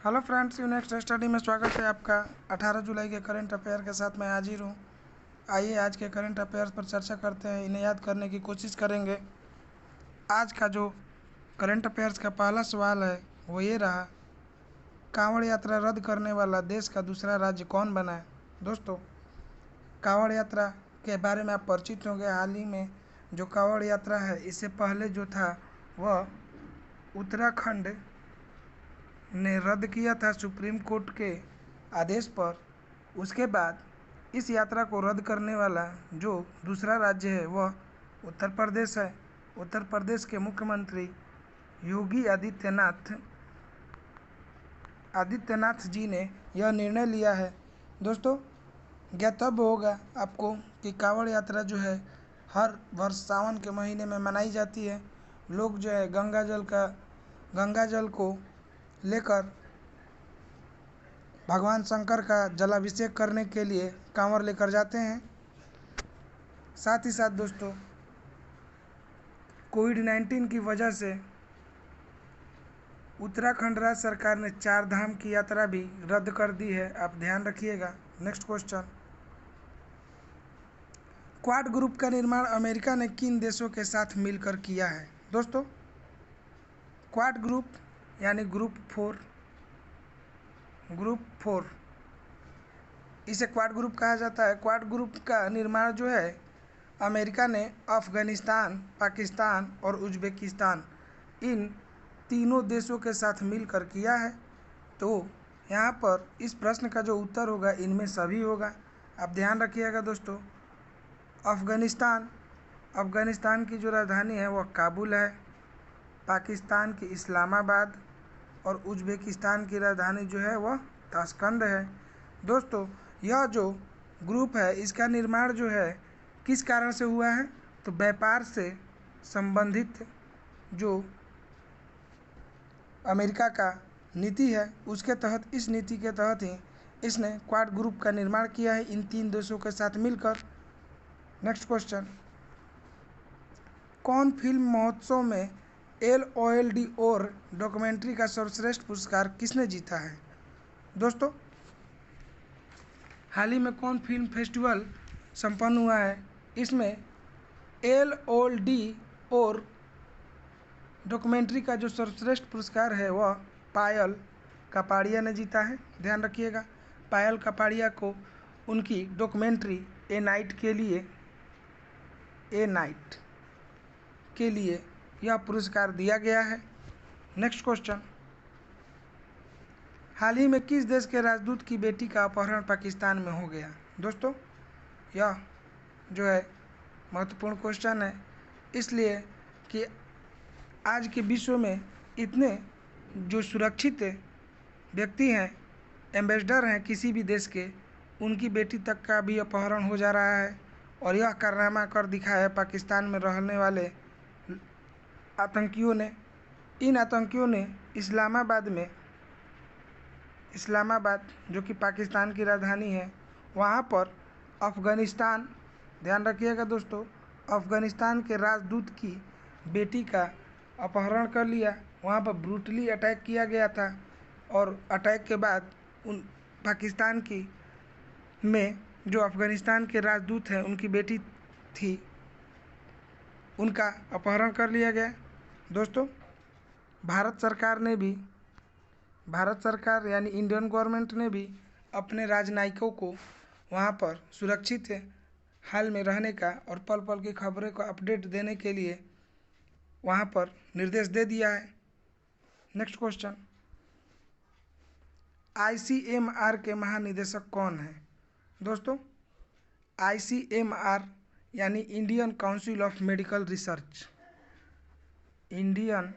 Hello friends, you next study में स्वागत है आपका। 18 जुलाई के करंट अफेयर के साथ मैं हाजिर हूँ। आइए आज के करंट अफेयर्स पर चर्चा करते हैं, इन्हें याद करने की कोशिश करेंगे। आज का जो करंट अफेयर्स का पहला सवाल है वो ये रहा, कांवड़ यात्रा रद्द करने वाला देश का दूसरा राज्य कौन बना है। दोस्तों, कांवड़ यात्रा के बारे में आप परिचित होंगे। हाल ही में जो कांवड़ यात्रा है, इससे पहले जो था वह उत्तराखंड ने रद्द किया था सुप्रीम कोर्ट के आदेश पर। उसके बाद इस यात्रा को रद्द करने वाला जो दूसरा राज्य है वह उत्तर प्रदेश है। उत्तर प्रदेश के मुख्यमंत्री योगी आदित्यनाथ जी ने यह निर्णय लिया है। दोस्तों, ज्ञातव्य होगा आपको कि कांवड़ यात्रा जो है हर वर्ष सावन के महीने में मनाई जाती है। लोग जो है गंगा जल को लेकर भगवान शंकर का जलाभिषेक करने के लिए कांवर लेकर जाते हैं। साथ ही साथ दोस्तों, कोविड-19 की वजह से उत्तराखंड राज्य सरकार ने 4 धाम की यात्रा भी रद्द कर दी है, आप ध्यान रखिएगा। नेक्स्ट क्वेश्चन, क्वाड ग्रुप का निर्माण अमेरिका ने किन देशों के साथ मिलकर किया है। दोस्तों, क्वाड ग्रुप यानी ग्रुप फोर, इसे क्वाड ग्रुप कहा जाता है। क्वाड ग्रुप का निर्माण जो है अमेरिका ने अफ़गानिस्तान, पाकिस्तान और उज़्बेकिस्तान इन तीनों देशों के साथ मिलकर किया है। तो यहाँ पर इस प्रश्न का जो उत्तर होगा इनमें सभी होगा, आप ध्यान रखिएगा। दोस्तों, अफ़गानिस्तान की जो राजधानी है वह काबुल है, पाकिस्तान की इस्लामाबाद और उज़्बेकिस्तान की राजधानी जो है वह ताशकंद है। दोस्तों, यह जो ग्रुप है इसका निर्माण जो है किस कारण से हुआ है, तो व्यापार से संबंधित जो अमेरिका का नीति है उसके तहत, इस नीति के तहत ही इसने क्वाड ग्रुप का निर्माण किया है इन 3 देशों के साथ मिलकर। नेक्स्ट क्वेश्चन, कौन फिल्म महोत्सव में LOLD डॉक्यूमेंट्री का सर्वश्रेष्ठ पुरस्कार किसने जीता है। दोस्तों, हाल ही में कौन फिल्म फेस्टिवल संपन्न हुआ है, इसमें LOLD डॉक्यूमेंट्री का जो सर्वश्रेष्ठ पुरस्कार है वह पायल कापाड़िया ने जीता है। ध्यान रखिएगा, पायल कापाड़िया को उनकी डॉक्यूमेंट्री ए नाइट के लिए यह पुरस्कार दिया गया है। नेक्स्ट क्वेश्चन, हाल ही में किस देश के राजदूत की बेटी का अपहरण पाकिस्तान में हो गया। दोस्तों, यह जो है महत्वपूर्ण क्वेश्चन है, इसलिए कि आज के विश्व में इतने जो सुरक्षित व्यक्ति हैं, एम्बेसडर हैं किसी भी देश के, उनकी बेटी तक का भी अपहरण हो जा रहा है। और यह कारनामा कर दिखाया है पाकिस्तान में रहने वाले आतंकियों ने। इन आतंकियों ने इस्लामाबाद जो कि पाकिस्तान की राजधानी है, वहाँ पर अफ़गानिस्तान, ध्यान रखिएगा दोस्तों, अफ़गानिस्तान के राजदूत की बेटी का अपहरण कर लिया। वहाँ पर ब्रूटली अटैक किया गया था और अटैक के बाद उन पाकिस्तान की में जो अफ़गानिस्तान के राजदूत हैं उनकी बेटी थी, उनका अपहरण कर लिया गया। दोस्तों, भारत सरकार यानी इंडियन गवर्नमेंट ने भी अपने राजनयिकों को वहाँ पर सुरक्षित हाल में रहने का और पल पल की खबरों को अपडेट देने के लिए वहाँ पर निर्देश दे दिया है। नेक्स्ट क्वेश्चन, ICMR के महानिदेशक कौन हैं। दोस्तों, ICMR यानी Indian council of medical research, Indian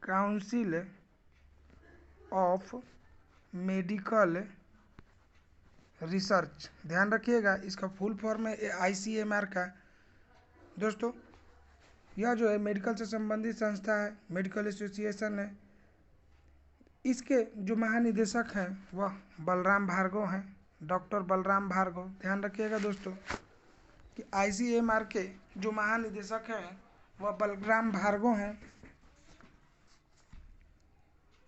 council of medical research, ध्यान रखिएगा, इसका फुल फॉर्म है ICMR का। दोस्तों, यह जो है मेडिकल से संबंधित संस्था है, मेडिकल एसोसिएशन है। इसके जो महानिदेशक हैं वह बलराम भार्गव हैं, डॉक्टर बलराम भार्गव। ध्यान रखिएगा दोस्तों कि ICMR के जो महानिदेशक हैं वह बलराम भार्गव हैं।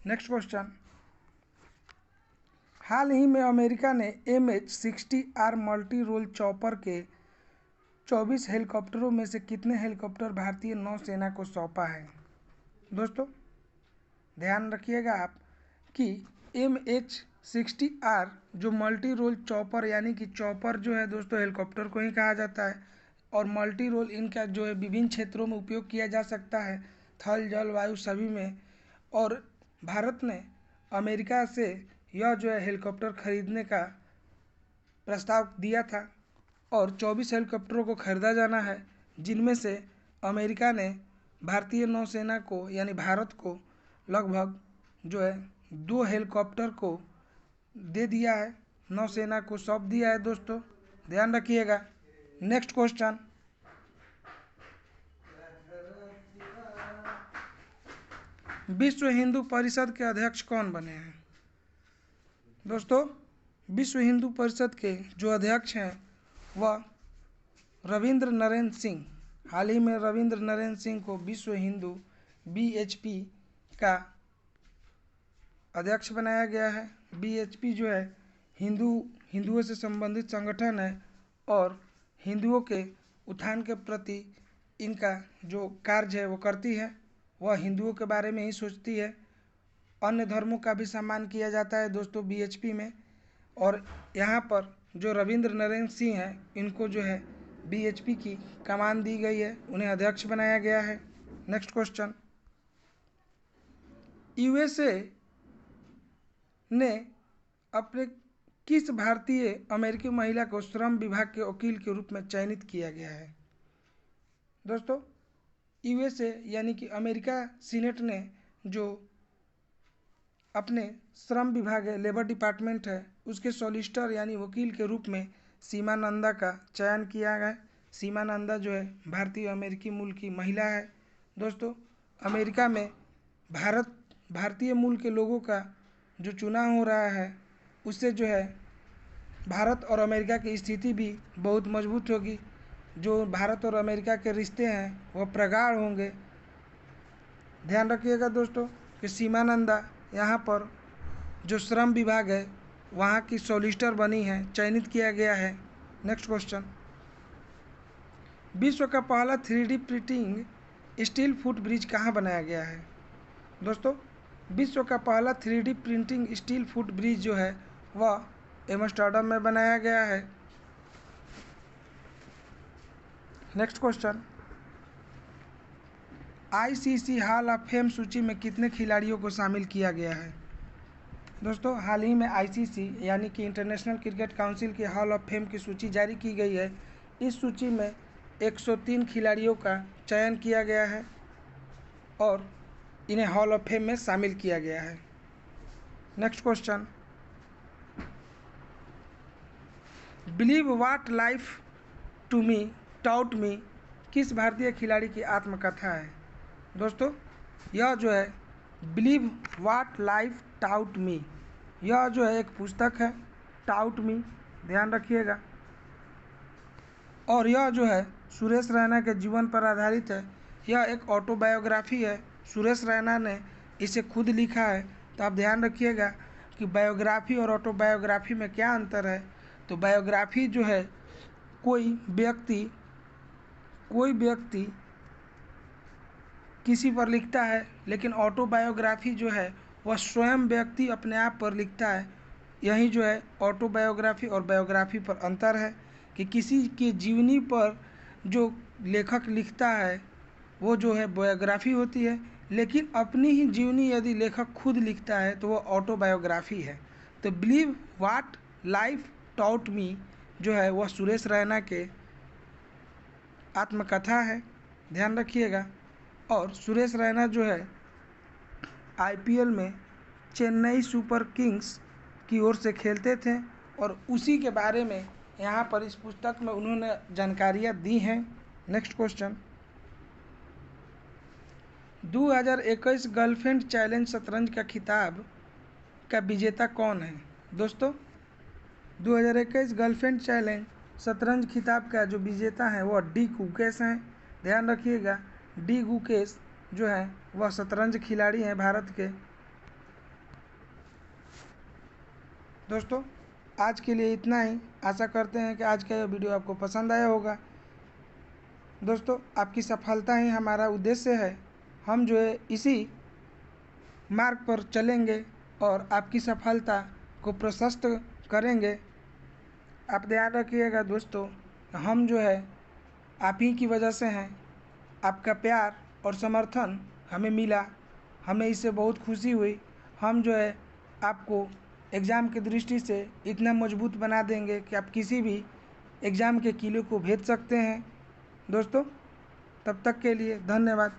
नेक्स्ट क्वेश्चन, हाल ही में अमेरिका ने MH-60R मल्टी रोल चॉपर के 24 हेलीकॉप्टरों में से कितने हेलीकॉप्टर भारतीय नौसेना को सौंपा है। दोस्तों ध्यान रखिएगा आप कि MH-60R जो मल्टी रोल चॉपर यानी कि चॉपर जो है दोस्तों हेलीकॉप्टर को ही कहा जाता है, और मल्टी रोल इनका जो है विभिन्न क्षेत्रों में उपयोग किया जा सकता है, थल जल वायु सभी में। और भारत ने अमेरिका से यह जो है हेलीकॉप्टर खरीदने का प्रस्ताव दिया था और 24 हेलीकॉप्टरों को खरीदा जाना है, जिनमें से अमेरिका ने भारतीय नौसेना को यानी भारत को लगभग जो है 2 हेलीकॉप्टर को दे दिया है, नौसेना को सौंप दिया है। दोस्तों ध्यान रखिएगा। नेक्स्ट क्वेश्चन, विश्व हिंदू परिषद के अध्यक्ष कौन बने हैं। दोस्तों विश्व हिंदू परिषद के जो अध्यक्ष हैं वह रविंद्र नरेंद्र सिंह, हाल ही में रविंद्र नरेंद्र सिंह को विश्व हिंदू BHP का अध्यक्ष बनाया गया है। BHP जो है हिंदुओं से संबंधित संगठन है और हिंदुओं के उत्थान के प्रति इनका जो कार्य है वो करती है। वह हिंदुओं के बारे में ही सोचती है। अन्य धर्मों का भी सम्मान किया जाता है दोस्तों BHP में। और यहाँ पर जो रविंद्र नरेंद्र सिंह हैं इनको जो है BHP की कमान दी गई है, उन्हें अध्यक्ष बनाया गया है। नेक्स्ट क्वेश्चन, USA ने अपने किस भारतीय अमेरिकी महिला को श्रम विभाग के वकील के रूप में चयनित किया गया है। दोस्तों USA यानी कि अमेरिका सीनेट ने जो अपने श्रम विभाग है, लेबर डिपार्टमेंट है, उसके सॉलिसिटर यानी वकील के रूप में सीमा नंदा का चयन किया गया। सीमा नंदा जो है भारतीय अमेरिकी मूल की महिला है। दोस्तों अमेरिका में भारतीय मूल के लोगों का जो चुनाव हो रहा है उससे जो है भारत और अमेरिका की स्थिति भी बहुत मजबूत होगी। जो भारत और अमेरिका के रिश्ते हैं वह प्रगाढ़ होंगे। ध्यान रखिएगा दोस्तों कि सीमा नंदा यहाँ पर जो श्रम विभाग है वहाँ की सॉलिसिटर बनी है, चयनित किया गया है। नेक्स्ट क्वेश्चन, विश्व का पहला 3D printing steel foot bridge कहाँ बनाया गया है। दोस्तों विश्व का पहला 3D printing steel foot bridge जो है वह एम्स्टर्डम में बनाया गया है। Next question, ICC hall of fame सूची में कितने खिलाड़ियों को शामिल किया गया है। दोस्तों हाल ही में ICC यानी कि इंटरनेशनल क्रिकेट काउंसिल की हॉल ऑफ फेम की सूची जारी की गई है। इस सूची में 103 खिलाड़ियों का चयन किया गया है और इन्हें हॉल ऑफ फेम में शामिल किया गया है। Next question, believe what life to me taught me किस भारतीय खिलाड़ी की आत्मकथा है। दोस्तों यह जो है बिलीव व्हाट लाइफ टाउट मी, यह जो है एक पुस्तक है टाउट मी, ध्यान रखिएगा। और यह जो है सुरेश रैना के जीवन पर आधारित है। यह एक ऑटोबायोग्राफी है, सुरेश रैना ने इसे खुद लिखा है। तो आप ध्यान रखिएगा कि बायोग्राफी और ऑटोबायोग्राफी में क्या अंतर है। तो बायोग्राफी जो है कोई व्यक्ति किसी पर लिखता है, लेकिन ऑटोबायोग्राफी जो है वह स्वयं व्यक्ति अपने आप पर लिखता है। यही जो है ऑटोबायोग्राफी और बायोग्राफी पर अंतर है कि किसी की जीवनी पर जो लेखक लिखता है वो जो है बायोग्राफी होती है, लेकिन अपनी ही जीवनी यदि लेखक खुद लिखता है तो वो ऑटोबायोग्राफी है। तो believe what life taught me जो है वह सुरेश रैना के आत्मकथा है, ध्यान रखिएगा। और सुरेश रैना जो है IPL में चेन्नई सुपर किंग्स की ओर से खेलते थे और उसी के बारे में यहाँ पर इस पुस्तक में उन्होंने जानकारियाँ दी हैं। नेक्स्ट क्वेश्चन, 2021 गर्लफ्रेंड चैलेंज शतरंज का खिताब का विजेता कौन है। दोस्तों 2021 गर्लफ्रेंड चैलेंज शतरंज खिताब का जो विजेता है वह डी गुकेश हैं। ध्यान रखिएगा डी गुकेश जो है वह शतरंज खिलाड़ी हैं भारत के। दोस्तों आज के लिए इतना ही। आशा करते हैं कि आज का यह वीडियो आपको पसंद आया होगा। दोस्तों आपकी सफलता ही हमारा उद्देश्य है। हम जो है इसी मार्ग पर चलेंगे और आपकी सफलता को प्रशस्त करेंगे। आप ध्यान रखिएगा दोस्तों, हम जो है आप ही की वजह से हैं। आपका प्यार और समर्थन हमें मिला, हमें इससे बहुत खुशी हुई। हम जो है आपको एग्ज़ाम की दृष्टि से इतना मजबूत बना देंगे कि आप किसी भी एग्ज़ाम के किले को भेद सकते हैं। दोस्तों तब तक के लिए धन्यवाद।